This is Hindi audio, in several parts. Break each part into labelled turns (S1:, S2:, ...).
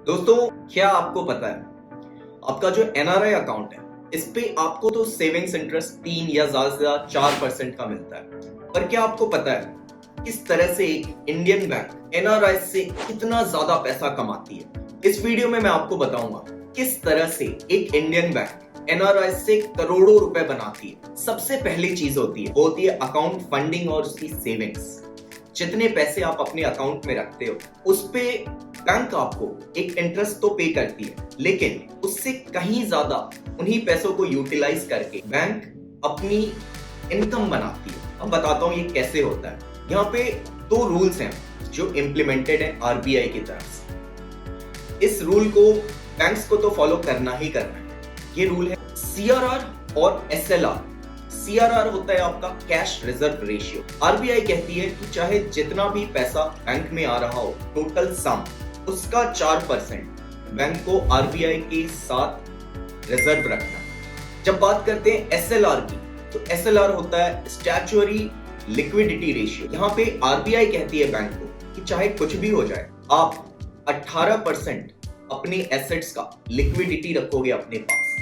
S1: दोस्तों, क्या आपको पता है आपका जो एनआरआई अकाउंट है इस पे आपको तो सेविंग्स इंटरेस्ट 3 या ज्यादा से ज्यादा 4% का मिलता है। पर क्या आपको पता है किस तरह से एक इंडियन बैंक एनआरआई से कितना ज्यादा पैसा कमाती है? इस वीडियो में मैं आपको बताऊंगा किस तरह से एक इंडियन बैंक एनआरआई से करोड़ों रुपए बनाती है। सबसे पहली चीज होती है अकाउंट फंडिंग और उसकी सेविंग्स। जितने पैसे आप अपने अकाउंट में रखते हो उस पे बैंक आपको एक इंटरेस्ट तो पे करती है, लेकिन उससे कहीं ज्यादा उन्हीं पैसों को यूटिलाइज करके बैंक अपनी इनकम बनाती है। अब बताता हूँ ये कैसे होता है। यहाँ पे दो रूल्स हैं जो इम्प्लीमेंटेड है आरबीआई की तरफ से। इस रूल को बैंक्स को तो फॉलो करना ही करना है। ये रूल है सीआरआर और एसएलआर। सीआरआर होता है आपका कैश रिजर्व रेशियो। आरबीआई कहती है कि चाहे जितना भी पैसा बैंक में आ रहा हो, टोटल सम, उसका 4% बैंक को आरबीआई के साथ रिजर्व रखना है। जब बात करते हैं एसएलआर की, तो एसएलआर होता है स्टैट्यूटरी लिक्विडिटी रेशियो। यहाँ पे आरबीआई कहती है बैंक को कि चाहे कुछ भी हो जाए, आप 18% अपने एसेट्स का लिक्विडिटी रखोगे अपने पास।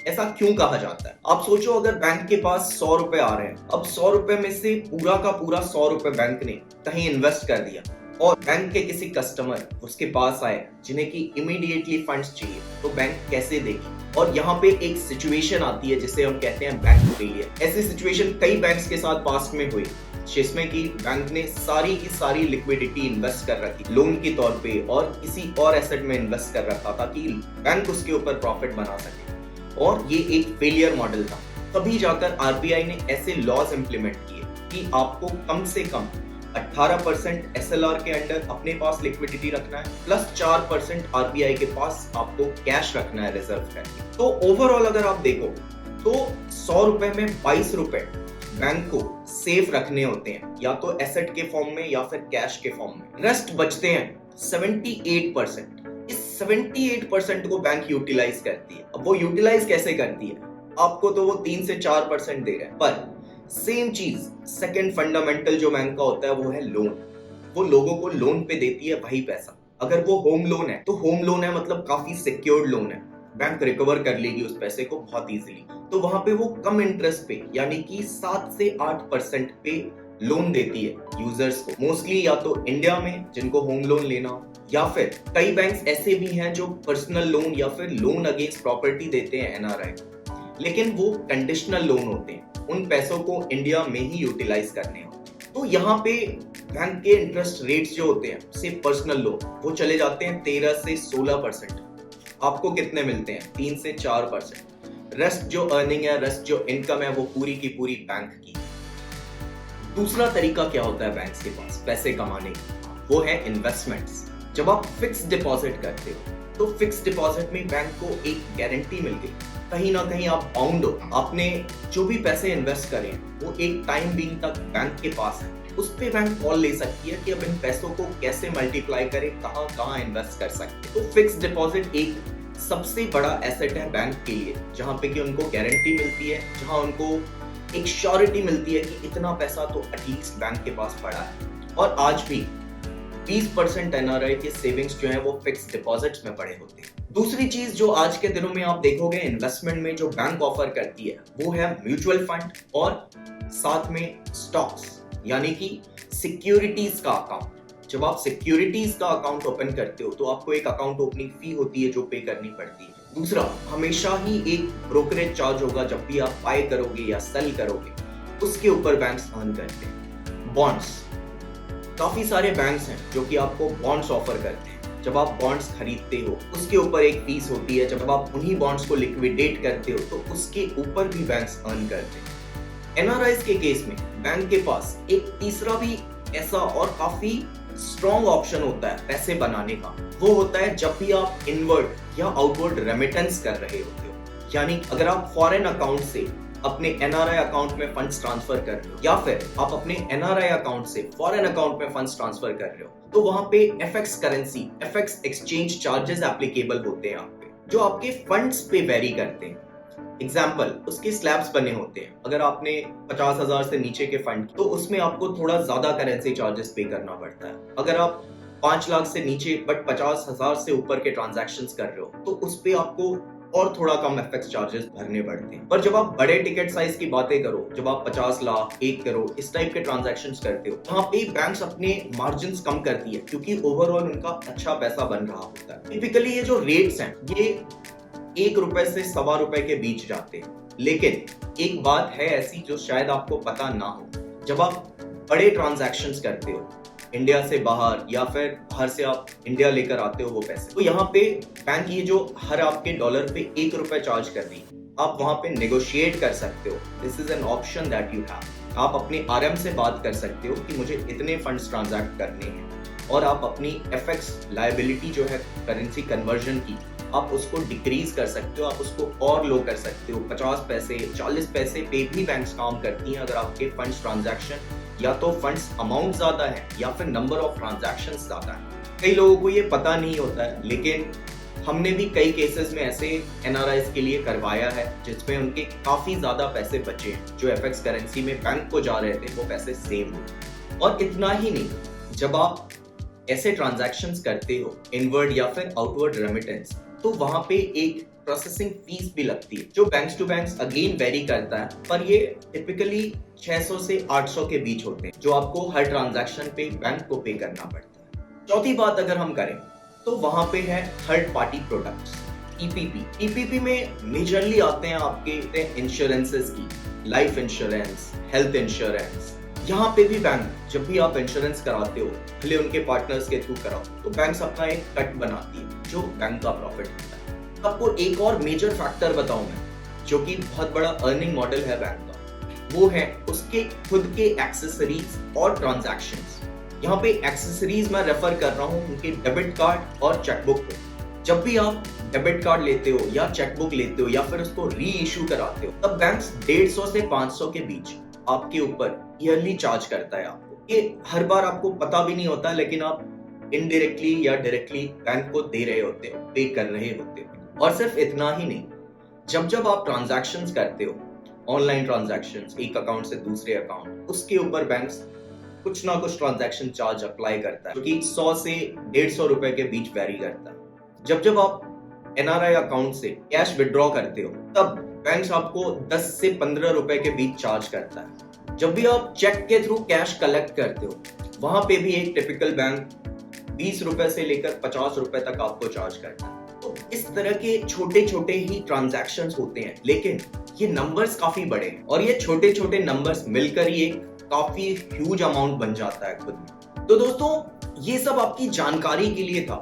S1: ऐसा क्यों कहा जाता है? आप सोचो, अगर बैंक के पास 100 रुपए आ रहे हैं, अब 100 रुपए में से पूरा का पूरा 100 रुपए बैंक ने कहीं इन्वेस्ट कर दिया और बैंक के किसी कस्टमर उसके पास आए जिन्हें की इमीडिएटली फंड्स चाहिए, तो बैंक कैसे देगी? और यहाँ पे एक सिचुएशन आती है जिसे हम कहते हैं बैंक फेलियर। ऐसी सिचुएशन कई बैंक्स के साथ पास्ट में हुई, जिसमें कि बैंक ने सारी की सारी लिक्विडिटी इन्वेस्ट कर रखी लोन के तौर पे और किसी और एसेट में इन्वेस्ट कर रखा था कि बैंक उसके ऊपर प्रॉफिट बना सके, और ये एक फेलियर मॉडल था। तभी जाकर आरबीआई ने ऐसे लॉज इंप्लीमेंट किए कि आपको कम से कम 18% एसएलआर के अंडर अपने पास लिक्विडिटी रखना है, प्लस 4% आरबीआई के पास आपको कैश रखना है रिजर्व करके। तो ओवरऑल अगर आप देखो तो 100 रुपए में 22 रुपए बैंक को सेफ रखने होते हैं, या तो एसेट के फॉर्म में या फिर कैश के फॉर्म में। रेस्ट बचते हैं 78%। इस 78% को बैंक यूटिलाइज करती है। अब वो यूटिलाइज कैसे करती है? आपको तो वो 3 से 4% दे रहे हैं, पर सेम चीज सेकंड फंडामेंटल जो बैंक का होता है वो है लोन। वो लोगों को लोन पे देती है वही पैसा। अगर वो होम लोन है तो होम लोन है, मतलब काफी सिक्योर्ड लोन है, बैंक रिकवर कर लेगी उस पैसे को बहुत इजीली। तो वहां पे वो कम इंटरेस्ट पे, यानी कि 7 से 8% पे लोन देती है यूजर्स को। मोस्टली या तो इंडिया में जिनको होम लोन लेना, या फिर कई बैंक्स ऐसे भी हैं जो पर्सनल लोन या फिर लोन अगेंस्ट प्रॉपर्टी देते हैं एनआरआई, लेकिन वो कंडीशनल लोन होते हैं। उन पैसों को इंडिया में ही यूटिलाइज करने होते हैं। तो यहाँ पे बैंक के इंटरेस्ट रेट्स जो होते हैं, सिर्फ पर्सनल लोन, वो चले जाते हैं 13 से 16%। आपको कितने मिलते हैं? 3 से 4%। रेस्ट जो अर्निंग है, रेस्ट जो इनकम है, वो पूरी की पूरी बैंक की। दूसरा तरीका क्या होता है बैंक्स के पास पैसे कमाने का? वो है इन्वेस्टमेंट्स। जब आप फिक्स डिपॉजिट करते हो तो फिक्स डिपॉजिट में बैंक को एक गारंटी मिल गई, कहीं ना कहीं आप बाउंड हो। आपने जो भी पैसे इन्वेस्ट करे वो एक टाइम बीइंग तक बैंक के पास है। उस पे बैंक कॉल ले सकती है कि अब इन पैसों को कैसे मल्टीप्लाई करे, कहाँ कहाँ इन्वेस्ट कर सकते। तो फिक्स डिपॉजिट एक सबसे बड़ा एसेट है बैंक के लिए, जहाँ पे कि उनको गारंटी मिलती है, जहाँ उनको एक श्योरिटी मिलती है कि इतना पैसा तो एटलीस्ट बैंक के पास पड़ा है। और आज भी 20% एनआरआई के सेविंग्स जो है वो फिक्स डिपॉजिट्स में पड़े होते हैं। दूसरी चीज जो आज के दिनों में आप देखोगे इन्वेस्टमेंट में जो बैंक ऑफर करती है वो है म्यूचुअल फंड और साथ में स्टॉक्स, यानी कि सिक्योरिटीज का अकाउंट। जब आप सिक्योरिटीज का अकाउंट ओपन करते हो तो आपको एक अकाउंट ओपनिंग फी होती है जो पे करनी पड़ती है। दूसरा, हमेशा ही एक ब्रोकरेज चार्ज होगा जब भी आप बाय करोगे या सेल करोगे, उसके ऊपर बैंक्स अर्न करते हैं। बॉन्ड्स, काफी सारे बैंक्स हैं जो कि आपको बॉन्ड्स ऑफर करते हैं। जब आप बॉन्ड्स खरीदते हो उसके ऊपर एक फीस होती है। जब आप उन्हीं बॉन्ड्स को लिक्विडेट करते हो तो उसके ऊपर भी बैंक्स अर्न करते हैं। एनआरआईज के केस में बैंक के पास एक तीसरा भी ऐसा और काफी स्ट्रॉन्ग ऑप्शन होता है पैसे बनाने का। वो होता है जब भी आप इनवर्ड या आउटवर्ड रेमिटेंस कर रहे होते हो, यानी अगर आप फॉरेन अकाउंट से अपने एनआरआई अकाउंट में फंड्स ट्रांसफर कर रहे हो, या फिर आप अपने एनआरआई अकाउंट से फॉरेन अकाउंट में फंड्स ट्रांसफर कर रहे हो, तो वहां पे FX currency, FX exchange charges applicable होते हैं आप पे, जो आपके फंड्स पे वेरी करते हैं। एग्जाम्पल, उसके स्लैब्स बने होते हैं। अगर आपने 50,000 से नीचे के फंड तो उसमें आपको थोड़ा ज्यादा करेंसी चार्जेस पे करना पड़ता है। अगर आप 5 लाख से नीचे बट 50,000 से ऊपर के ट्रांजैक्शंस कर रहे हो तो उस पे आपको और थोड़ा कम एफएक्स चार्जेस भरने पड़ते हैं। पर जब आप बड़े टिकट साइज की बातें करो, जब आप 50 लाख 1 करोड़ इस टाइप के ट्रांजैक्शंस करते हो, वहाँ पे बैंक्स अपने मार्जिन्स कम करती है क्योंकि ओवरऑल उनका अच्छा पैसा बन रहा होता है। टिपिकली ये जो रेट्स हैं ये 1 रुपए से ₹1.25 के बीच जाते हैं। लेकिन एक बात है ऐसी जो शायद आपको पता ना हो, जब आप बड़े ट्रांजैक्शंस करते हो इंडिया से बाहर या फिर बाहर से आप इंडिया लेकर आते हो वो पैसे, तो यहाँ पे बैंक ये जो हर आपके डॉलर पे 1 रुपए चार्ज कर रही है, आप वहां पे नेगोशिएट कर सकते हो। This is an option that you have. आप अपने आरएम से बात कर सकते हो कि मुझे इतने फंड्स ट्रांजैक्ट करने हैं और आप अपनी एफएक्स लायबिलिटी जो है करेंसी कन्वर्जन की, आप उसको डिक्रीज कर सकते हो, आप उसको और लो कर सकते हो। 50 पैसे 40 पैसे पे भी बैंक्स काम करती हैं अगर आपके फंड्स ट्रांजैक्शन या तो फंड्स अमाउंट ज्यादा है या फिर नंबर ऑफ ट्रांजैक्शंस ज्यादा है। कई लोगों को ये पता नहीं होता है, लेकिन हमने भी कई केसेस में ऐसे एनआरआईज के लिए करवाया है जिसमें उनके काफी ज्यादा पैसे बचे हैं जो एफएक्स करेंसी में बैंक को जा रहे थे, वो पैसे सेव हुए। और इतना ही नहीं, जब आप ऐसे ट्रांजैक्शंस करते हो इनवर्ड या फिर आउटवर्ड रेमिटेंस, तो वहां पे एक प्रोसेसिंग फीस भी लगती है जो banks to banks again vary करता है, पर ये टिपिकली 600 से 800 के बीच होते हैं जो आपको हर ट्रांजैक्शन पे बैंक को पे करना पड़ता है। चौथी बात अगर हम करें तो वहां पे है third party products, EPP. EPP में मेजरली आते हैं आपके इंश्योरेंसेस की, लाइफ इंश्योरेंस, हेल्थ इंश्योरेंस। यहाँ पे भी बैंक जब भी आप इंश्योरेंस कराते हो, भले उनके पार्टनर्स के थ्रू कराओ, तो बैंक्स अपना एक कट बनाती है जो बैंक का प्रॉफिट होता है। आपको एक और मेजर फैक्टर बताऊं मैं जो कि बहुत बड़ा अर्निंग मॉडल है बैंक का, वो है उसके खुद के एक्सेसरीज और ट्रांजैक्शंस। यहाँ पे एक्सेसरीज मैं रेफर कर रहा हूँ उनके डेबिट कार्ड और चेकबुक को। जब भी आप डेबिट कार्ड लेते हो या चेकबुक लेते हो या फिर उसको री इशू कराते हो, तब बैंक्स 150 से 500 के बीच आपके ऊपर ईयरली चार्ज करता है आपको। ये हर बार आपको पता भी नहीं होता, लेकिन आप इनडायरेक्टली या डायरेक्टली बैंक को दे रहे होते हो, पे कर रहे होते हो। और सिर्फ इतना ही नहीं, जब जब आप ट्रांजैक्शंस करते हो, ऑनलाइन ट्रांजैक्शंस एक अकाउंट से दूसरे अकाउंट, उसके ऊपर बैंक्स कुछ ना कुछ ट्रांजैक्शन चार्ज अप्लाई करता है जो कि 100 से 150 रुपए के बीच वेरी करता है। जब जब आप एनआरआई अकाउंट से कैश विड्रॉ करते हो, तब बैंक्स आपको 10 से 15 रुपए के बीच चार्ज करता है। जब भी आप चेक के थ्रू कैश कलेक्ट करते हो, वहां पे भी एक टिपिकल बैंक 20 रुपए से लेकर 50 रुपए तक आपको चार्ज करता है। तो इस तरह के छोटे छोटे ही ट्रांजैक्शंस होते हैं, लेकिन ये नंबर्स काफी बड़े हैं और ये छोटे छोटे नंबर्स मिलकर ही एक काफी ह्यूज अमाउंट बन जाता है खुद में। तो दोस्तों, ये सब आपकी जानकारी के लिए था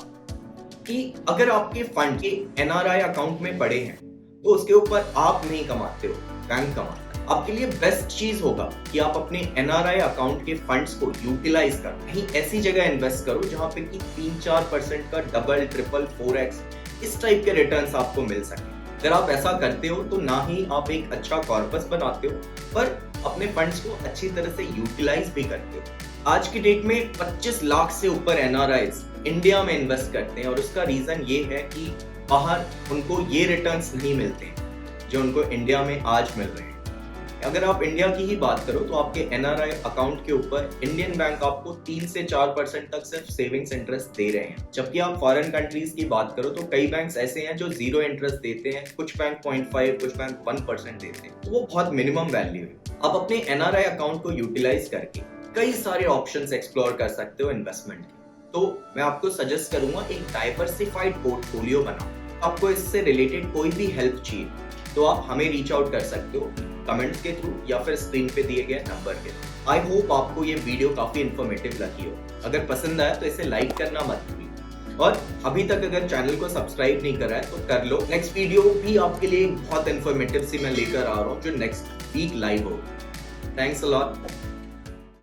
S1: कि अगर आपके फंड के एनआरआई अकाउंट में पड़े हैं तो उसके ऊपर आप नहीं कमाते हो, बैंक कमाता है। आपके लिए बेस्ट चीज होगा कि आप अपने एनआरआई अकाउंट के फंड्स को यूटिलाइज करो, कहीं ऐसी जगह इन्वेस्ट करो जहां पे कि 3-4% का डबल, ट्रिपल, 4x इस टाइप के रिटर्न्स आपको मिल सके। अगर आप ऐसा करते हो तो ना ही आप एक अच्छा कॉर्पस बनाते हो, पर अपने फंड्स को अच्छी तरह से यूटिलाइज भी करते हो। आज की डेट में 25 लाख से ऊपर एनआरआईज इंडिया में इन्वेस्ट करते हैं और उसका रीजन ये है कि बाहर उनको ये रिटर्न्स नहीं मिलते जो उनको इंडिया में आज मिल रहे हैं। अगर आप इंडिया की ही बात करो तो आपके एनआरआई अकाउंट के ऊपर इंडियन बैंक आपको 3 से 4% तक सिर्फ सेविंग्स इंटरेस्ट दे रहे हैं, जबकि आप फॉरेन कंट्रीज की बात करो तो कई बैंक्स ऐसे हैं जो 0 इंटरेस्ट देते हैं, कुछ बैंक 0.5, कुछ बैंक 1% देते हैं, तो वो बहुत मिनिमम वैल्यू है। आप अपने एनआरआई अकाउंट को यूटिलाइज करके कई सारे ऑप्शंस एक्सप्लोर कर सकते हो इन्वेस्टमेंट के। तो मैं आपको सजेस्ट करूंगा एक डाइवर्सिफाइड पोर्टफोलियो बनाओ। आपको इससे रिलेटेड कोई भी हेल्प चाहिए तो आप हमें रीच आउट कर सकते हो कमेंट्स के थ्रू या फिर स्क्रीन पे दिए गए नंबर के थ्रू। आई होप आपको ये वीडियो काफी इन्फॉर्मेटिव लगी हो। अगर पसंद आया तो इसे लाइक करना मत भूलिए और अभी तक अगर चैनल को सब्सक्राइब नहीं करा है तो कर लो। नेक्स्ट वीडियो भी आपके लिए बहुत इन्फॉर्मेटिव सी मैं लेकर आ रहा हूँ जो नेक्स्ट वीक लाइव होगी। Thanks a lot.